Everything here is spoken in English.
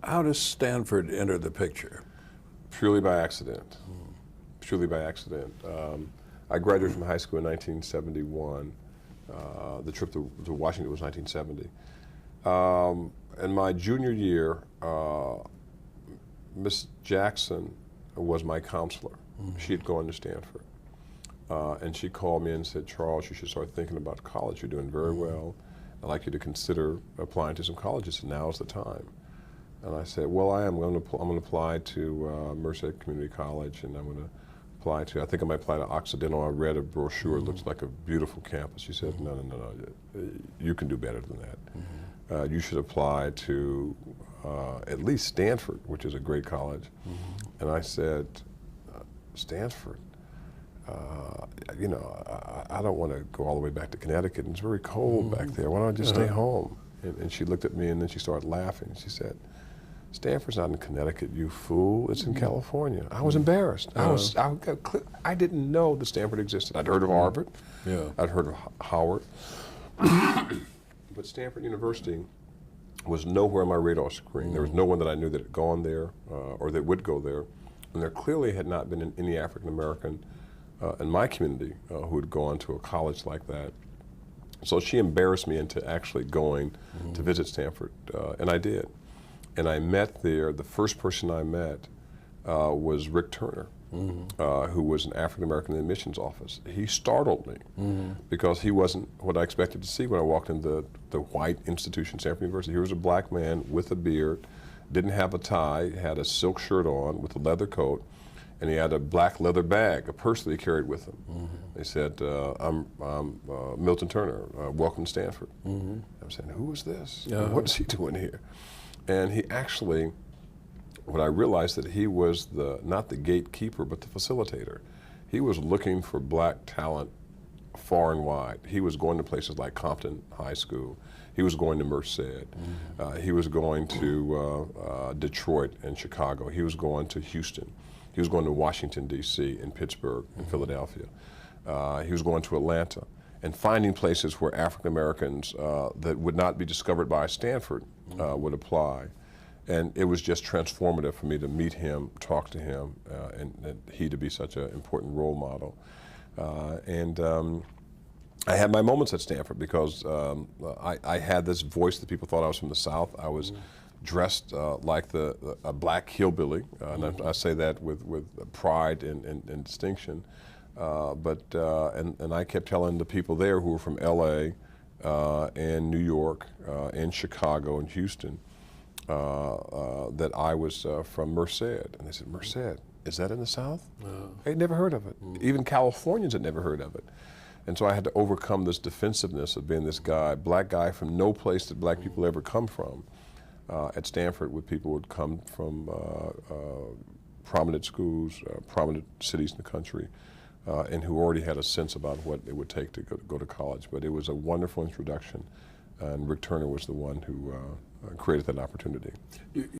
How does Stanford enter the picture? Purely by accident. Purely by accident. I graduated from high school in 1971. The trip to Washington was 1970. In my junior year, Miss Jackson was my counselor. She had gone to Stanford. And she called me and said, "Charles, you should start thinking about college. You're doing very well. I'd like you to consider applying to some colleges, and now's the time." And I said, "Well, I'm going to apply to Merced Community College, and I'm going to apply to, I think I might apply to Occidental. I read a brochure, it looks like a beautiful campus." She said, "No, you can do better than that. You should apply to at least Stanford, which is a great college." And I said, "Stanford? You know, I don't want to go all the way back to Connecticut. It's very cold back there. Why don't I just stay home?" And she looked at me, and then she started laughing. She said, "Stanford's not in Connecticut, you fool. It's in California." I was embarrassed. I didn't know that Stanford existed. I'd heard of Harvard. Yeah. I'd heard of Howard. But Stanford University was nowhere on my radar screen. There was no one that I knew that had gone there or that would go there. And there clearly had not been any African American in my community who had gone to a college like that. So she embarrassed me into actually going to visit Stanford, and I did. And I met there, the first person I met was Rick Turner, who was an African American in the admissions office. He startled me because he wasn't what I expected to see when I walked into the white institution, Stanford University. He was a black man with a beard, didn't have a tie, had a silk shirt on with a leather coat, and he had a black leather bag, a purse that he carried with him. They said, I'm Milton Turner, welcome to Stanford." I'm saying, "Who is this? What is he doing here?" And he actually, when I realized that he was not the gatekeeper, but the facilitator. He was looking for black talent far and wide. He was going to places like Compton High School. He was going to Merced. He was going to Detroit and Chicago. He was going to Houston. He was going to Washington, D.C., and Pittsburgh, and Philadelphia. He was going to Atlanta, and finding places where African Americans that would not be discovered by Stanford would apply. And it was just transformative for me to meet him, talk to him, and he to be such an important role model. I had my moments at Stanford because I had this voice that people thought I was from the South. I was dressed like a black hillbilly, and I say that with pride and distinction. And I kept telling the people there who were from L.A. And New York and Chicago and Houston that I was from Merced. And they said, "Merced, is that in the South?" They'd never heard of it. Even Californians had never heard of it. And so I had to overcome this defensiveness of being this guy, black guy from no place that black people ever come from. At Stanford, where people would come from prominent schools, prominent cities in the country, and who already had a sense about what it would take to go to college. But it was a wonderful introduction, and Rick Turner was the one who created that opportunity.